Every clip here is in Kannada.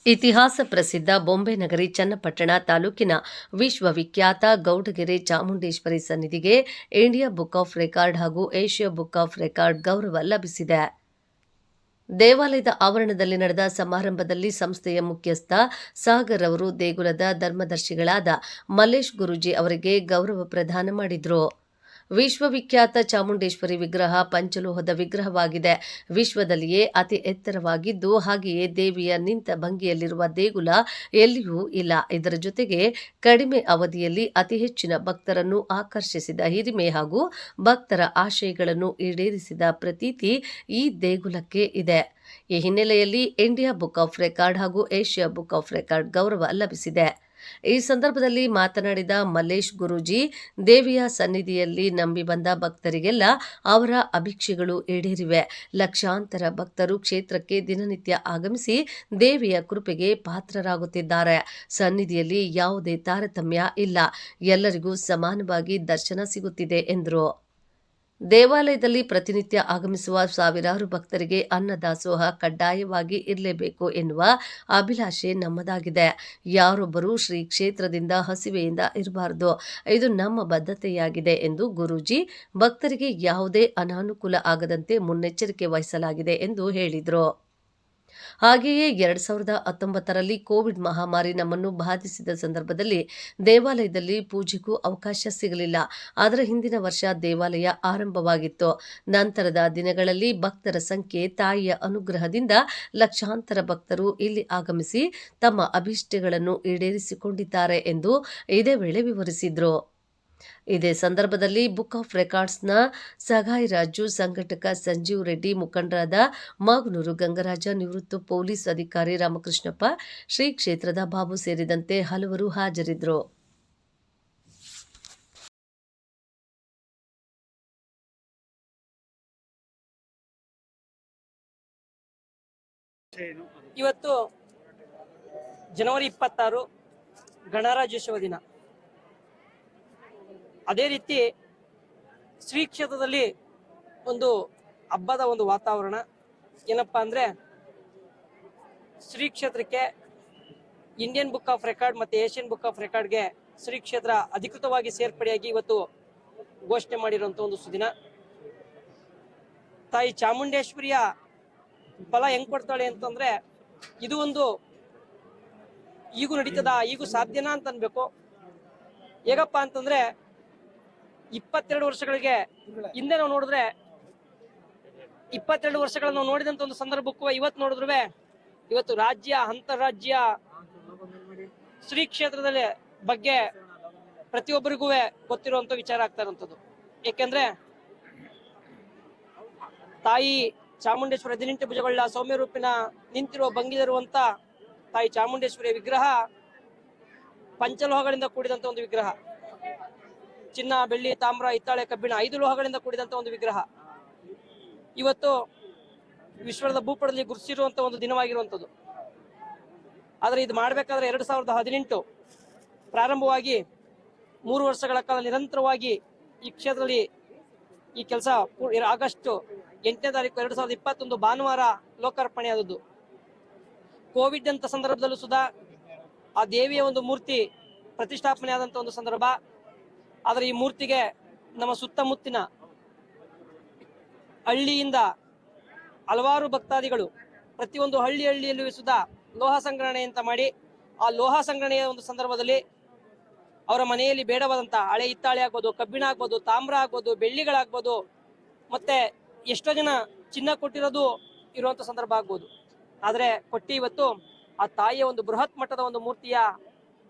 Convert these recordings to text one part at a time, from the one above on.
ಇತಿಹಾಸ ಪ್ರಸಿದ್ಧ ಬೊಂಬೆನಗರಿ ಚನ್ನಪಟ್ಟಣ ತಾಲೂಕಿನ ವಿಶ್ವವಿಖ್ಯಾತ ಗೌಡಗೆರೆ ಚಾಮುಂಡೇಶ್ವರಿ ಸನ್ನಿಧಿಗೆ ಇಂಡಿಯಾ ಬುಕ್ ಆಫ್ ರೆಕಾರ್ಡ್ ಹಾಗೂ ಏಷ್ಯಾ ಬುಕ್ ಆಫ್ ರೆಕಾರ್ಡ್ ಗೌರವ ಲಭಿಸಿದೆ. ದೇವಾಲಯದ ಆವರಣದಲ್ಲಿ ನಡೆದ ಸಮಾರಂಭದಲ್ಲಿ ಸಂಸ್ಥೆಯ ಮುಖ್ಯಸ್ಥ ಸಾಗರ್ ಅವರು ದೇಗುಲದ ಧರ್ಮದರ್ಶಿಗಳಾದ ಮಲ್ಲೇಶ್ ಗುರೂಜಿ ಅವರಿಗೆ ಗೌರವ ಪ್ರದಾನ ಮಾಡಿದರು. ವಿಶ್ವವಿಖ್ಯಾತ ಚಾಮುಂಡೇಶ್ವರಿ ವಿಗ್ರಹ ಪಂಚಲೋಹದ ವಿಗ್ರಹವಾಗಿದೆ. ವಿಶ್ವದಲ್ಲಿಯೇ ಅತಿ ಎತ್ತರವಾಗಿದ್ದು, ಹಾಗೆಯೇ ದೇವಿಯ ನಿಂತ ಭಂಗಿಯಲ್ಲಿರುವ ದೇಗುಲ ಎಲ್ಲಿಯೂ ಇಲ್ಲ. ಇದರ ಜೊತೆಗೆ ಕಡಿಮೆ ಅವಧಿಯಲ್ಲಿ ಅತಿ ಹೆಚ್ಚಿನ ಭಕ್ತರನ್ನು ಆಕರ್ಷಿಸಿದ ಹಿರಿಮೆ ಹಾಗೂ ಭಕ್ತರ ಆಶಯಗಳನ್ನು ಈಡೇರಿಸಿದ ಪ್ರತೀತಿ ಈ ದೇಗುಲಕ್ಕೆ ಇದೆ. ಈ ಹಿನ್ನೆಲೆಯಲ್ಲಿ ಇಂಡಿಯಾ ಬುಕ್ ಆಫ್ ರೆಕಾರ್ಡ್ ಹಾಗೂ ಏಷ್ಯಾ ಬುಕ್ ಆಫ್ ರೆಕಾರ್ಡ್ ಗೌರವ ಲಭಿಸಿದೆ. ಈ ಸಂದರ್ಭದಲ್ಲಿ ಮಾತನಾಡಿದ ಮಲ್ಲೇಶ್ ಗುರೂಜಿ, ದೇವಿಯ ಸನ್ನಿಧಿಯಲ್ಲಿ ನಂಬಿ ಬಂದ ಭಕ್ತರಿಗೆಲ್ಲ ಅವರ ಅಭಿಕ್ಷೆಗಳು ಈಡೇರಿವೆ. ಲಕ್ಷಾಂತರ ಭಕ್ತರು ಕ್ಷೇತ್ರಕ್ಕೆ ದಿನನಿತ್ಯ ಆಗಮಿಸಿ ದೇವಿಯ ಕೃಪೆಗೆ ಪಾತ್ರರಾಗುತ್ತಿದ್ದಾರೆ. ಸನ್ನಿಧಿಯಲ್ಲಿ ಯಾವುದೇ ತಾರತಮ್ಯ ಇಲ್ಲ, ಎಲ್ಲರಿಗೂ ಸಮಾನವಾಗಿ ದರ್ಶನ ಸಿಗುತ್ತಿದೆ ಎಂದರು. ದೇವಾಲಯದಲ್ಲಿ ಪ್ರತಿನಿತ್ಯ ಆಗಮಿಸುವ ಸಾವಿರಾರು ಭಕ್ತರಿಗೆ ಅನ್ನದಾಸೋಹ ಕಡ್ಡಾಯವಾಗಿ ಇರಲೇಬೇಕು ಎನ್ನುವ ಅಭಿಲಾಷೆ ನಮ್ಮದಾಗಿದೆ. ಯಾರೊಬ್ಬರೂ ಶ್ರೀ ಕ್ಷೇತ್ರದಿಂದ ಹಸಿವೆಯಿಂದ ಇರಬಾರದು, ಇದು ನಮ್ಮ ಬದ್ಧತೆಯಾಗಿದೆ ಎಂದು ಗುರೂಜಿ ಭಕ್ತರಿಗೆ ಯಾವುದೇ ಅನಾನುಕೂಲ ಆಗದಂತೆ ಮುನ್ನೆಚ್ಚರಿಕೆ ವಹಿಸಲಾಗಿದೆ ಎಂದು ಹೇಳಿದರು. ಹಾಗೆಯೇ 2019ರಲ್ಲಿ ಕೋವಿಡ್ ಮಹಾಮಾರಿ ನಮ್ಮನ್ನು ಬಾಧಿಸಿದ ಸಂದರ್ಭದಲ್ಲಿ ದೇವಾಲಯದಲ್ಲಿ ಪೂಜೆಗೂ ಅವಕಾಶ ಸಿಗಲಿಲ್ಲ. ಅದರ ಹಿಂದಿನ ವರ್ಷ ದೇವಾಲಯ ಆರಂಭವಾಗಿತ್ತು. ನಂತರದ ದಿನಗಳಲ್ಲಿ ಭಕ್ತರ ಸಂಖ್ಯೆ ತಾಯಿಯ ಅನುಗ್ರಹದಿಂದ ಲಕ್ಷಾಂತರ ಭಕ್ತರು ಇಲ್ಲಿ ಆಗಮಿಸಿ ತಮ್ಮ ಅಭಿಷ್ಟಗಳನ್ನು ಈಡೇರಿಸಿಕೊಂಡಿದ್ದಾರೆ ಎಂದು ಇದೇ ವೇಳೆ ವಿವರಿಸಿದರು. ಇದೇ ಸಂದರ್ಭದಲ್ಲಿ ಬುಕ್ ಆಫ್ ರೆಕಾರ್ಡ್ಸ್ನ ಸಗಾಯಿ ರಾಜು, ಸಂಘಟಕ ಸಂಜೀವ್ ರೆಡ್ಡಿ, ಮುಖಂಡರಾದ ಮಾಗನೂರು ಗಂಗರಾಜ, ನಿವೃತ್ತ ಪೊಲೀಸ್ ಅಧಿಕಾರಿ ರಾಮಕೃಷ್ಣಪ್ಪ, ಶ್ರೀ ಕ್ಷೇತ್ರದ ಬಾಬು ಸೇರಿದಂತೆ ಹಲವರು ಹಾಜರಿದ್ದರು. ಇವತ್ತು ಜನವರಿ 26 ಗಣರಾಜ್ಯೋತ್ಸವ ದಿನ. ಅದೇ ರೀತಿ ಶ್ರೀ ಕ್ಷೇತ್ರದಲ್ಲಿ ಒಂದು ಹಬ್ಬದ ಒಂದು ವಾತಾವರಣ. ಏನಪ್ಪಾ ಅಂದ್ರೆ, ಶ್ರೀ ಕ್ಷೇತ್ರಕ್ಕೆ ಇಂಡಿಯನ್ ಬುಕ್ ಆಫ್ ರೆಕಾರ್ಡ್ ಮತ್ತೆ ಏಷ್ಯನ್ ಬುಕ್ ಆಫ್ ರೆಕಾರ್ಡ್ಗೆ ಶ್ರೀ ಕ್ಷೇತ್ರ ಅಧಿಕೃತವಾಗಿ ಸೇರ್ಪಡೆಯಾಗಿ ಇವತ್ತು ಘೋಷಣೆ ಮಾಡಿರುವಂತ ಒಂದು ಸುದಿನ. ತಾಯಿ ಚಾಮುಂಡೇಶ್ವರಿಯ ಫಲ ಹೆಂಗ್ ಕೊಡ್ತಾಳೆ ಅಂತಂದ್ರೆ, ಇದು ಒಂದು ಈಗೂ ನಡೀತದ, ಈಗೂ ಸಾಧ್ಯನಾ ಅಂತ ಅನ್ಬೇಕು. ಹೇಗಪ್ಪ ಅಂತಂದ್ರೆ, 22 ವರ್ಷಗಳಿಗೆ ಹಿಂದೆ ನಾವು ನೋಡಿದ್ರೆ 22 ವರ್ಷಗಳನ್ನು ನೋಡಿದಂತ ಒಂದು ಸಂದರ್ಭಕ್ಕೂ ಇವತ್ತು ನೋಡಿದ್ರು ಇವತ್ತು ರಾಜ್ಯ ಅಂತಾರಾಜ್ಯ ಶ್ರೀ ಕ್ಷೇತ್ರದಲ್ಲಿ ಬಗ್ಗೆ ಪ್ರತಿಯೊಬ್ಬರಿಗೂ ಗೊತ್ತಿರುವಂತ ವಿಚಾರ ಆಗ್ತಾ ಇರುವಂತದ್ದು. ಏಕೆಂದ್ರೆ ತಾಯಿ ಚಾಮುಂಡೇಶ್ವರಿ 18 ಭುಜಗಳ ಸೌಮ್ಯ ರೂಪಿನ ನಿಂತಿರುವ ಭಂಗಿಲಿರುವಂತ ತಾಯಿ ಚಾಮುಂಡೇಶ್ವರಿಯ ವಿಗ್ರಹ ಪಂಚಲೋಹಗಳಿಂದ ಕೂಡಿದಂತ ಒಂದು ವಿಗ್ರಹ. ಚಿನ್ನ, ಬೆಳ್ಳಿ, ತಾಮ್ರ, ಹಿತ್ತಾಳೆ, ಕಬ್ಬಿಣ 5 ಲೋಹಗಳಿಂದ ಕೂಡಿದಂತ ಒಂದು ವಿಗ್ರಹ. ಇವತ್ತು ವಿಶ್ವದ ಭೂಪಟದಲ್ಲಿ ಗುರುತಿಸಿರುವಂತ ಒಂದು ದಿನವಾಗಿರುವಂತದ್ದು. ಆದ್ರೆ ಇದು ಮಾಡ್ಬೇಕಾದ್ರೆ 2018 ಪ್ರಾರಂಭವಾಗಿ 3 ವರ್ಷಗಳ ಕಾಲ ನಿರಂತರವಾಗಿ ಈ ಕ್ಷೇತ್ರದಲ್ಲಿ ಈ ಕೆಲಸ ಆಗಸ್ಟ್ 8ನೇ ತಾರೀಕು 2021 ಭಾನುವಾರ ಲೋಕಾರ್ಪಣೆ ಆದದ್ದು. ಕೋವಿಡ್ ಅಂತ ಸಂದರ್ಭದಲ್ಲೂ ಸುಧಾ ಆ ದೇವಿಯ ಒಂದು ಮೂರ್ತಿ ಪ್ರತಿಷ್ಠಾಪನೆ ಆದಂತ ಒಂದು ಸಂದರ್ಭ. ಆದ್ರೆ ಈ ಮೂರ್ತಿಗೆ ನಮ್ಮ ಸುತ್ತಮುತ್ತಿನ ಹಳ್ಳಿಯಿಂದ ಹಲವಾರು ಭಕ್ತಾದಿಗಳು ಪ್ರತಿಯೊಂದು ಹಳ್ಳಿಯಲ್ಲೂ ಸುಧಾ ಲೋಹ ಸಂಗ್ರಹಣೆ ಅಂತ ಮಾಡಿ, ಆ ಲೋಹ ಸಂಗ್ರಹಣೆಯ ಒಂದು ಸಂದರ್ಭದಲ್ಲಿ ಅವರ ಮನೆಯಲ್ಲಿ ಬೇಡವಾದಂತ ಹಳೆ ಹಿತ್ತಾಳೆ ಆಗ್ಬೋದು, ಕಬ್ಬಿಣ ಆಗ್ಬೋದು, ತಾಮ್ರ ಆಗ್ಬೋದು, ಬೆಳ್ಳಿಗಳಾಗ್ಬೋದು, ಮತ್ತೆ ಎಷ್ಟೋ ಜನ ಚಿನ್ನ ಕೊಟ್ಟಿರೋದು ಇರುವಂತ ಸಂದರ್ಭ ಆಗ್ಬೋದು. ಆದ್ರೆ ಕೊಟ್ಟಿ ಇವತ್ತು ಆ ತಾಯಿಯ ಒಂದು ಬೃಹತ್ ಮಟ್ಟದ ಒಂದು ಮೂರ್ತಿಯ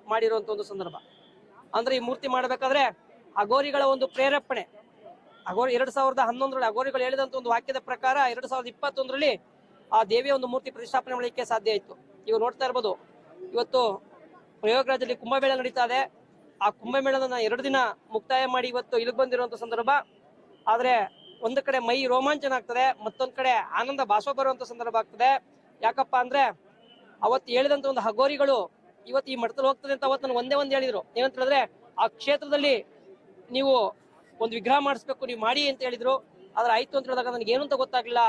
ಮಾಡಿರುವಂತ ಒಂದು ಸಂದರ್ಭ. ಅಂದ್ರೆ ಈ ಮೂರ್ತಿ ಮಾಡಬೇಕಾದ್ರೆ ಅಘೋರಿಗಳ ಒಂದು ಪ್ರೇರೇಪಣೆ. 2011ರಲ್ಲಿ ಅಘೋರಿಗಳು ಹೇಳಿದಂತ ಒಂದು ವಾಕ್ಯದ ಪ್ರಕಾರ 2021ರಲ್ಲಿ ಆ ದೇವಿಯ ಒಂದು ಮೂರ್ತಿ ಪ್ರತಿಷ್ಠಾಪನೆ ಮಾಡಲಿಕ್ಕೆ ಸಾಧ್ಯ ಆಯ್ತು. ಇವಾಗ ನೋಡ್ತಾ ಇರ್ಬೋದು, ಇವತ್ತು ಪ್ರಯೋಗರಾಜಲ್ಲಿ ಕುಂಭಮೇಳ ನಡೀತಾ ಇದೆ. ಆ ಕುಂಭಮೇಳನ 2 ದಿನ ಮುಕ್ತಾಯ ಮಾಡಿ ಇವತ್ತು ಇಲ್ಲಿಗೆ ಬಂದಿರುವಂತ ಸಂದರ್ಭ. ಆದ್ರೆ ಒಂದು ಕಡೆ ಮೈ ರೋಮಾಂಚನ ಆಗ್ತದೆ, ಮತ್ತೊಂದ್ ಕಡೆ ಆನಂದ ಬಾಷ್ಪ ಬರುವಂತ ಸಂದರ್ಭ ಆಗ್ತದೆ. ಯಾಕಪ್ಪ ಅಂದ್ರೆ ಅವತ್ತು ಹೇಳಿದಂತ ಒಂದು ಅಘೋರಿಗಳು ಇವತ್ತು ಈ ಮಠದಲ್ಲಿ ಹೋಗ್ತದೆ ಅಂತ ಅವತ್ತು ನನಗೆ ಒಂದೇ ಹೇಳಿದ್ರು. ಏನಂತ ಹೇಳಿದ್ರೆ, ಆ ಕ್ಷೇತ್ರದಲ್ಲಿ ನೀವು ಒಂದು ವಿಗ್ರಹ ಮಾಡಿಸ್ಬೇಕು, ನೀವು ಮಾಡಿ ಅಂತ ಹೇಳಿದ್ರು. ಆದ್ರೆ ಆಯ್ತು ಅಂತ ಹೇಳಿದಾಗ ನನಗೆ ಏನು ಅಂತ ಗೊತ್ತಾಗ್ಲಿಲ್ಲ.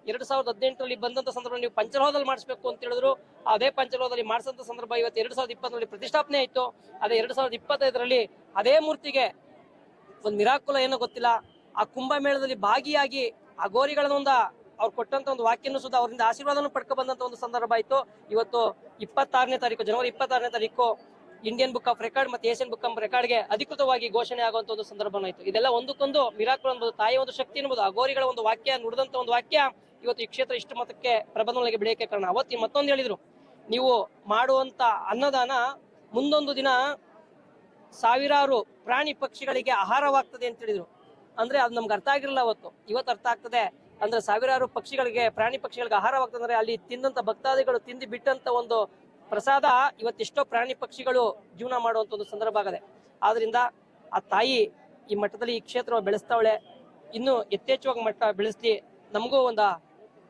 2018ರಲ್ಲಿ ಬಂದಂತ ಸಂದರ್ಭ ನೀವು ಪಂಚಲೋಹದಲ್ಲಿ ಮಾಡಿಸ್ಬೇಕು ಅಂತ ಹೇಳಿದ್ರು. ಅದೇ ಪಂಚಲೋಹದಲ್ಲಿ ಮಾಡಿಸಂತ ಸಂದರ್ಭ ಇವತ್ತು 2020ರಲ್ಲಿ ಪ್ರತಿಷ್ಠಾಪನೆ ಆಯಿತು. ಅದೇ 2025ರಲ್ಲಿ ಅದೇ ಮೂರ್ತಿಗೆ ಒಂದು ಮಿರಾಕುಲ ಏನೋ ಗೊತ್ತಿಲ್ಲ, ಆ ಕುಂಭಮೇಳದಲ್ಲಿ ಭಾಗಿಯಾಗಿ ಆ ಗೋರಿಗಳನ್ನೊಂದ ಅವ್ರು ಕೊಟ್ಟಂತ ಒಂದು ವಾಕ್ಯನೂ ಸುಧಾ ಅವರಿಂದ ಆಶೀರ್ವಾದನೂ ಪಡ್ಕೊ ಬಂದಂತ ಒಂದು ಸಂದರ್ಭ ಆಯ್ತು. ಇವತ್ತು 26ನೇ ತಾರೀಕು ಜನವರಿ 26ನೇ ತಾರೀಕು ಇಂಡಿಯನ್ ಬುಕ್ ಆಫ್ ರೆಕಾರ್ಡ್ ಮತ್ತೆ ಏಷ್ಯನ್ ಬುಕ್ ಆಫ್ ರೆಕಾರ್ಡ್ಗೆ ಅಧಿಕೃತವಾಗಿ ಘೋಷಣೆ ಆಗುವಂತ ಒಂದು ಸಂದರ್ಭನೂ ಆಯ್ತು. ಇದೆಲ್ಲ ಒಂದಕ್ಕೊಂದು ಮಿರಾಕುಲ್ ಅನ್ಬೋದು, ತಾಯಿಯ ಒಂದು ಶಕ್ತಿ ಅನ್ಬೋದು. ಆ ಗೋರಿಗಳ ಒಂದು ವಾಕ್ಯ, ನುಡಿದಂತ ಒಂದು ವಾಕ್ಯ ಇವತ್ತು ಈ ಕ್ಷೇತ್ರ ಇಷ್ಟು ಮತಕ್ಕೆ ಪ್ರಬಂಧಗಳಿಗೆ ಬೆಳೆಯಕ್ಕೆ ಕಾರಣ. ಅವತ್ತಿ ಮತ್ತೊಂದು ಹೇಳಿದ್ರು, ನೀವು ಮಾಡುವಂತ ಅನ್ನದಾನ ಮುಂದೊಂದು ದಿನ ಸಾವಿರಾರು ಪ್ರಾಣಿ ಪಕ್ಷಿಗಳಿಗೆ ಆಹಾರವಾಗ್ತದೆ ಅಂತ ಹೇಳಿದ್ರು. ಅಂದ್ರೆ ಅದು ನಮ್ಗೆ ಅರ್ಥ ಆಗಿರಲಿಲ್ಲ ಅವತ್ತು, ಇವತ್ತು ಅರ್ಥ ಆಗ್ತದೆ. ಅಂದ್ರೆ ಸಾವಿರಾರು ಪಕ್ಷಿಗಳಿಗೆ, ಪ್ರಾಣಿ ಪಕ್ಷಿಗಳಿಗೆ ಆಹಾರವಾಗ್ತದೆ ಅಂದ್ರೆ ಅಲ್ಲಿ ತಿಂದಂತ ಭಕ್ತಾದಿಗಳು ತಿಂದು ಬಿಟ್ಟಂತ ಒಂದು ಪ್ರಸಾದ ಇವತ್ತೆಷ್ಟೋ ಪ್ರಾಣಿ ಪಕ್ಷಿಗಳು ಜೀವನ ಮಾಡುವಂತ ಒಂದು ಸಂದರ್ಭ ಆಗದೆ. ಆದ್ರಿಂದ ಆ ತಾಯಿ ಈ ಮಟ್ಟದಲ್ಲಿ ಈ ಕ್ಷೇತ್ರ ಬೆಳೆಸ್ತಾವಳೆ, ಇನ್ನು ಯಥೇಚ್ಛವಾಗಿ ಮಟ್ಟ ಬೆಳೆಸ್ಲಿ, ನಮಗೂ ಒಂದು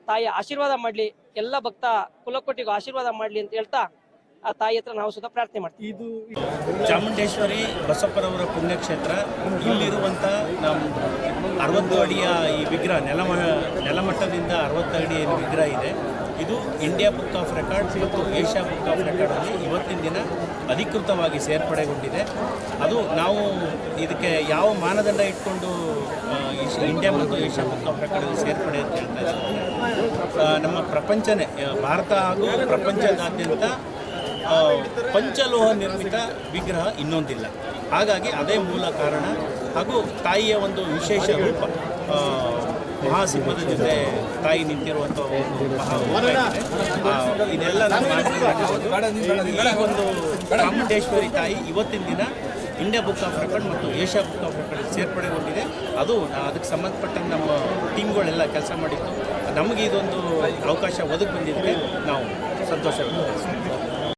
ತಾಯಿ ಆಶೀರ್ವಾದ ಮಾಡ್ಲಿ, ಎಲ್ಲ ಭಕ್ತ ಕುಲಕೋಟಿಗೂ ಆಶೀರ್ವಾದ ಮಾಡ್ಲಿ ಅಂತ ಹೇಳ್ತಾ ಆ ತಾಯಿ ಹತ್ರ ನಾವು ಸುಧಾ ಪ್ರಾರ್ಥನೆ ಮಾಡ್ತೀವಿ. ಇದು ಚಾಮುಂಡೇಶ್ವರಿ ಬಸಪ್ಪರವರ ಪುಣ್ಯಕ್ಷೇತ್ರ. ಇಲ್ಲಿರುವಂಥ ನಮ್ಮ 60 ಅಡಿಯ ಈ ವಿಗ್ರಹ, ನೆಲಮಟ್ಟದಿಂದ 60 ಅಡಿ ಏನು ವಿಗ್ರಹ ಇದೆ, ಇದು ಇಂಡಿಯಾ ಬುಕ್ ಆಫ್ ರೆಕಾರ್ಡ್ಸ್ ಮತ್ತು ಏಷ್ಯಾ ಬುಕ್ ಆಫ್ ರೆಕಾರ್ಡಲ್ಲಿ ಇವತ್ತಿನ ದಿನ ಅಧಿಕೃತವಾಗಿ ಸೇರ್ಪಡೆಗೊಂಡಿದೆ. ಅದು ನಾವು ಇದಕ್ಕೆ ಯಾವ ಮಾನದಂಡ ಇಟ್ಕೊಂಡು ಇಂಡಿಯಾ ಮತ್ತು ಏಷ್ಯಾ ಬುಕ್ ಆಫ್ ರೆಕಾರ್ಡಲ್ಲಿ ಸೇರ್ಪಡೆ ಅಂತ ಹೇಳ್ತಾ ಇದ್ದಾರೆ, ನಮ್ಮ ಪ್ರಪಂಚನೇ, ಭಾರತ ಹಾಗೂ ಪ್ರಪಂಚದಾದ್ಯಂತ ಪಂಚಲೋಹ ನಿರ್ಮಿತ ವಿಗ್ರಹ ಇನ್ನೊಂದಿಲ್ಲ. ಹಾಗಾಗಿ ಅದೇ ಮೂಲ ಕಾರಣ. ಹಾಗೂ ತಾಯಿಯ ಒಂದು ವಿಶೇಷ ರೂಪ, ಮಹಾಸಿಂಹದ ಜೊತೆ ತಾಯಿ ನಿಂತಿರುವಂಥ ಒಂದು ಇದೆಲ್ಲ ನಮ್ಮ ಈ ಒಂದು ಚಾಮುಂಡೇಶ್ವರಿ ತಾಯಿ ಇವತ್ತಿನ ದಿನ ಇಂಡಿಯಾ ಬುಕ್ ಆಫ್ ರೆಕಾರ್ಡ್ ಮತ್ತು ಏಷ್ಯಾ ಬುಕ್ ಆಫ್ ರೆಕಾರ್ಡ್ ಸೇರ್ಪಡೆಗೊಂಡಿದೆ. ಅದು ಅದಕ್ಕೆ ಸಂಬಂಧಪಟ್ಟ ನಮ್ಮ ಟೀಮ್ಗಳೆಲ್ಲ ಕೆಲಸ ಮಾಡಿದ್ದು, ನಮಗೆ ಇದೊಂದು ಅವಕಾಶ ಒದಗಿ ಬಂದಿದ್ದಕ್ಕೆ ನಾವು ಸಂತೋಷ ವ್ಯಕ್ತಪಡಿಸ್ತೀವಿ.